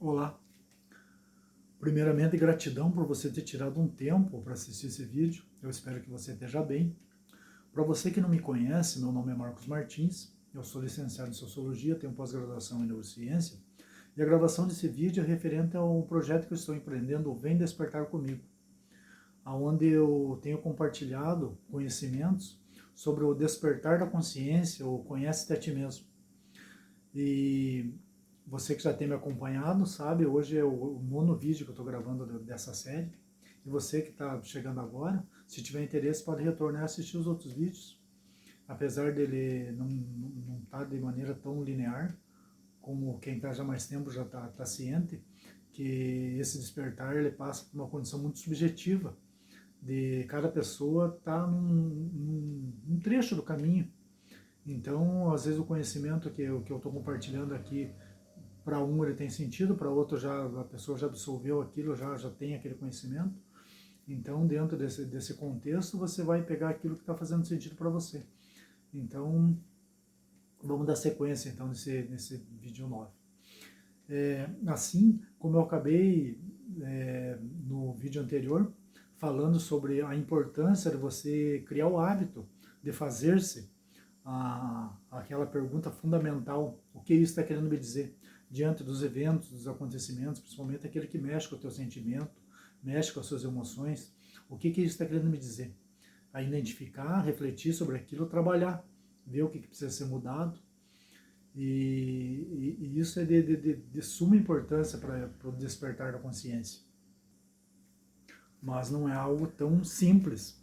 Olá, primeiramente gratidão por você ter tirado um tempo para assistir esse vídeo, eu espero que você esteja bem. Para você que não me conhece, meu nome é Marcos Martins, eu sou licenciado em Sociologia, tenho pós-graduação em Neurociência, e a gravação desse vídeo é referente ao projeto que eu estou empreendendo, o Vem Despertar Comigo, onde eu tenho compartilhado conhecimentos sobre o despertar da consciência, ou conhece-te a ti mesmo. E você que já tem me acompanhado sabe, hoje é o nono vídeo que eu estou gravando dessa série. E você que está chegando agora, se tiver interesse, pode retornar e assistir os outros vídeos. Apesar dele não estar de maneira tão linear, como quem está já mais tempo já está ciente, que esse despertar ele passa por uma condição muito subjetiva, de cada pessoa estar num trecho do caminho. Então, às vezes o conhecimento que eu estou compartilhando aqui, para um ele tem sentido, para outro já a pessoa já absorveu aquilo, já tem aquele conhecimento. Então, dentro desse contexto, você vai pegar aquilo que está fazendo sentido para você. Então, vamos dar sequência então nesse vídeo 9. Assim como eu acabei no vídeo anterior falando sobre a importância de você criar o hábito de fazer-se aquela pergunta fundamental: o que isso está querendo me dizer? Diante dos eventos, dos acontecimentos, principalmente aquele que mexe com o teu sentimento, mexe com as suas emoções, o que isso está querendo me dizer? A identificar, refletir sobre aquilo, trabalhar, ver o que precisa ser mudado. E isso é de suma importância para o despertar da consciência. Mas não é algo tão simples,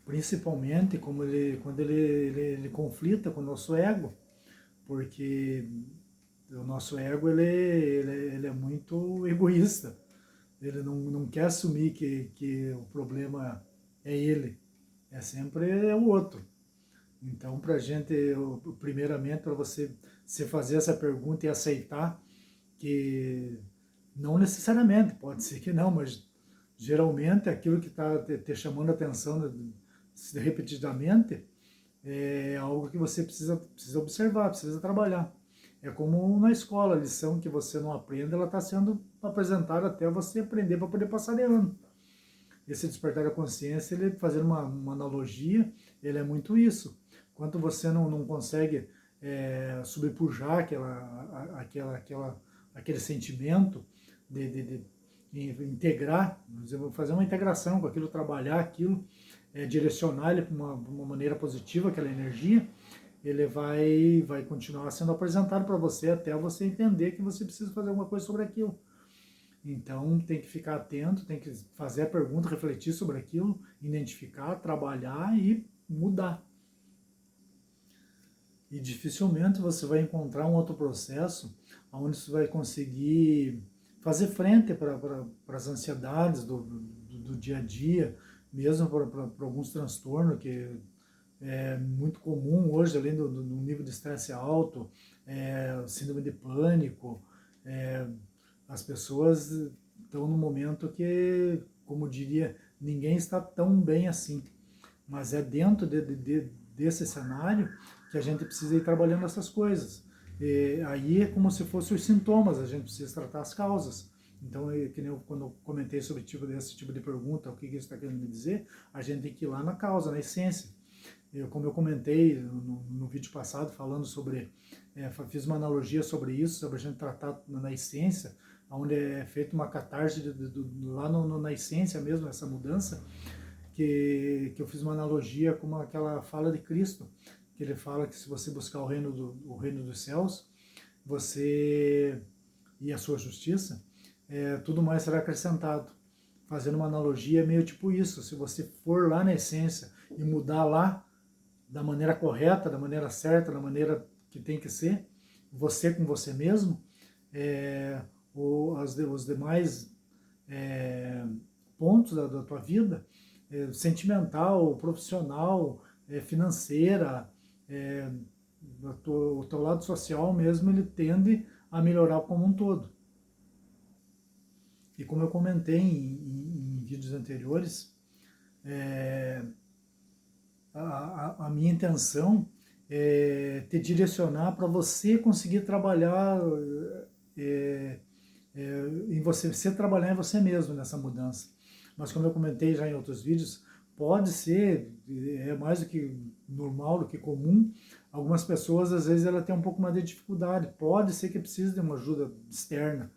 principalmente quando ele conflita com o nosso ego, porque o nosso ego ele é muito egoísta, ele não quer assumir que o problema é ele, é sempre o outro. Então, para a gente, primeiramente, para você se fazer essa pergunta e aceitar que não necessariamente, pode ser que não, mas geralmente aquilo que está te chamando a atenção repetidamente é algo que você precisa observar, precisa trabalhar. É como na escola, a lição que você não aprende, ela está sendo apresentada até você aprender para poder passar de ano. Esse despertar da consciência, ele fazendo uma analogia, ele é muito isso. Quando você não consegue subpujar aquele sentimento de integrar, fazer uma integração com aquilo, trabalhar aquilo, direcionar ele para uma maneira positiva, aquela energia, ele vai continuar sendo apresentado para você até você entender que você precisa fazer alguma coisa sobre aquilo. Então tem que ficar atento, tem que fazer a pergunta, refletir sobre aquilo, identificar, trabalhar e mudar. E dificilmente você vai encontrar um outro processo onde você vai conseguir fazer frente para as ansiedades do dia a dia, mesmo para alguns transtornos que é muito comum hoje, além do nível de estresse alto, síndrome de pânico. As pessoas estão num momento que, como diria, ninguém está tão bem assim. Mas é dentro desse cenário que a gente precisa ir trabalhando essas coisas. E aí é como se fossem os sintomas, a gente precisa tratar as causas. Então, que nem quando eu comentei sobre esse tipo de pergunta, o que isso está querendo me dizer, a gente tem que ir lá na causa, na essência. Como eu comentei no vídeo passado, falando sobre, fiz uma analogia sobre isso, sobre a gente tratar na essência, onde é feita uma catarse lá na essência mesmo, essa mudança, que eu fiz uma analogia com aquela fala de Cristo, que ele fala que se você buscar o reino dos céus, você e a sua justiça, tudo mais será acrescentado. Fazendo uma analogia, meio tipo isso: se você for lá na essência e mudar lá da maneira correta, da maneira certa, da maneira que tem que ser, você com você mesmo, os demais pontos da tua vida, sentimental, profissional, financeira, o teu lado social mesmo, ele tende a melhorar como um todo. E como eu comentei em vídeos anteriores, a minha intenção é te direcionar para você conseguir trabalhar em você trabalhar em você mesmo nessa mudança. Mas como eu comentei já em outros vídeos, pode ser, é mais do que normal, do que comum, algumas pessoas às vezes ela tem um pouco mais de dificuldade, pode ser que precise de uma ajuda externa,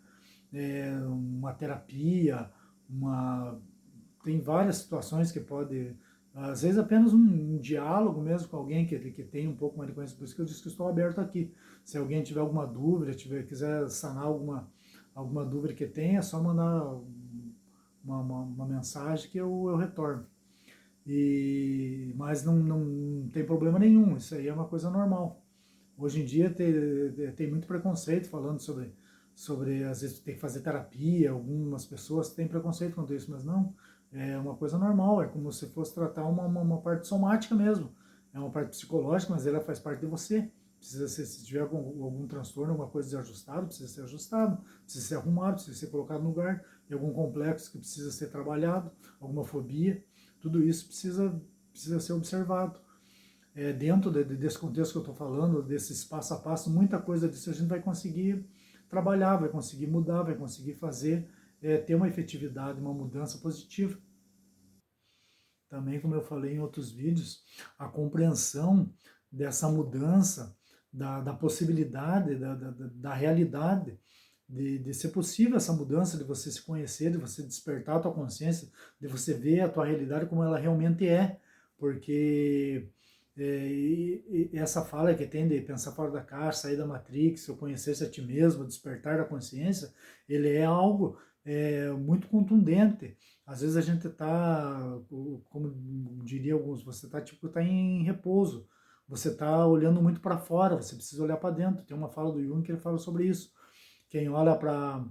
uma terapia, tem várias situações que pode, às vezes apenas um diálogo mesmo com alguém que tem um pouco mais de conhecimento, por isso que eu disse que estou aberto aqui. Se alguém tiver alguma dúvida, quiser sanar alguma dúvida que tenha, é só mandar uma mensagem que eu retorno. Mas não tem problema nenhum, isso aí é uma coisa normal. Hoje em dia tem muito preconceito falando sobre às vezes ter que fazer terapia, algumas pessoas têm preconceito quanto isso, mas não, é uma coisa normal, é como se fosse tratar uma parte somática mesmo, é uma parte psicológica, mas ela faz parte de você. Precisa ser, se tiver algum transtorno, alguma coisa desajustada, precisa ser ajustado, precisa ser arrumado, precisa ser colocado no lugar, tem algum complexo que precisa ser trabalhado, alguma fobia, tudo isso precisa ser observado. Dentro desse contexto que eu estou falando, desses passo a passo, muita coisa disso a gente vai conseguir trabalhar, vai conseguir mudar, vai conseguir fazer, ter uma efetividade, uma mudança positiva. Também, como eu falei em outros vídeos, a compreensão dessa mudança, da possibilidade, da realidade, de ser possível essa mudança, de você se conhecer, de você despertar a tua consciência, de você ver a tua realidade como ela realmente é, porque essa fala que tem de pensar fora da caixa, sair da Matrix, ou conhecer-se a ti mesmo, despertar da consciência, ele é algo muito contundente. Às vezes a gente está, como diria alguns, você está tipo, tá em repouso, você está olhando muito para fora, você precisa olhar para dentro. Tem uma fala do Jung que ele fala sobre isso. Quem olha para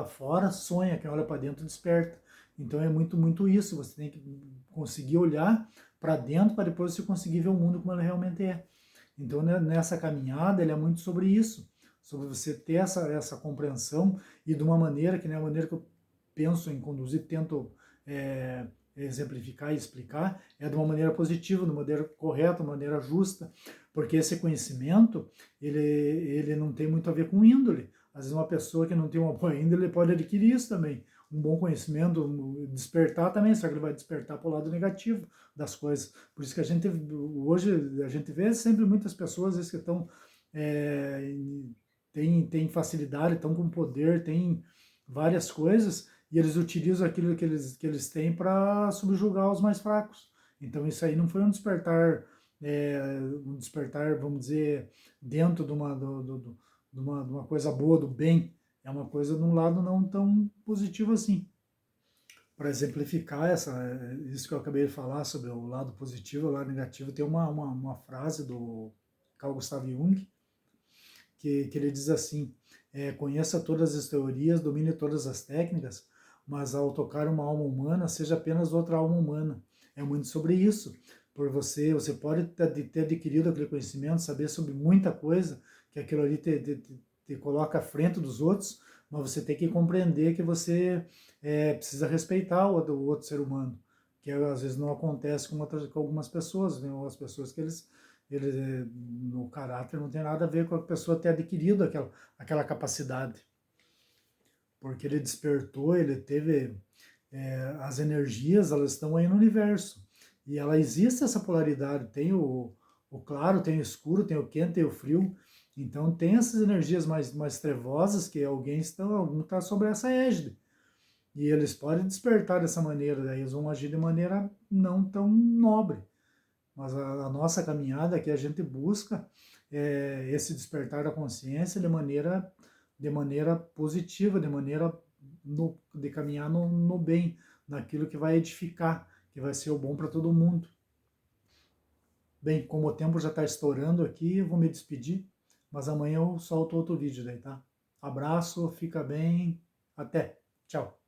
fora sonha, quem olha para dentro desperta. Então é muito isso, você tem que conseguir olhar para dentro para depois você conseguir ver o mundo como ele realmente é. Então nessa caminhada ele é muito sobre isso, sobre você ter essa compreensão e de uma maneira que não é a maneira que eu penso em conduzir, tento exemplificar e explicar, é de uma maneira positiva, de uma maneira correta, de uma maneira justa, porque esse conhecimento, ele não tem muito a ver com índole. Às vezes uma pessoa que não tem uma boa índole pode adquirir isso também. Um bom conhecimento, despertar também, só que ele vai despertar para o lado negativo das coisas. Por isso que hoje a gente vê sempre muitas pessoas às vezes, que estão têm facilidade, estão com poder, têm várias coisas, e eles utilizam aquilo que eles têm para subjugar os mais fracos. Então isso aí não foi um despertar, vamos dizer, dentro de uma coisa boa, do bem, é uma coisa de um lado não tão positivo assim. Para exemplificar isso que eu acabei de falar sobre o lado positivo e o lado negativo, tem uma frase do Carl Gustav Jung, que ele diz assim, conheça todas as teorias, domine todas as técnicas, mas ao tocar uma alma humana, seja apenas outra alma humana. É muito sobre isso. Por você pode ter adquirido aquele conhecimento, saber sobre muita coisa, que aquilo ali te coloca à frente dos outros, mas você tem que compreender que você precisa respeitar o outro ser humano, que às vezes não acontece com algumas pessoas, né? As pessoas que eles no caráter não tem nada a ver com a pessoa ter adquirido aquela capacidade, porque ele despertou, ele teve as energias, elas estão aí no universo, e ela existe essa polaridade, tem o claro, tem o escuro, tem o quente, tem o frio, então tem essas energias mais trevosas que algum está sobre essa égide, e eles podem despertar dessa maneira, daí eles vão agir de maneira não tão nobre. Mas a nossa caminhada que a gente busca esse despertar da consciência de maneira positiva, de caminhar no bem, naquilo que vai edificar, que vai ser o bom para todo mundo. Bem, como o tempo já está estourando aqui, eu vou me despedir, mas amanhã eu solto outro vídeo daí, tá? Abraço, fica bem, até, tchau.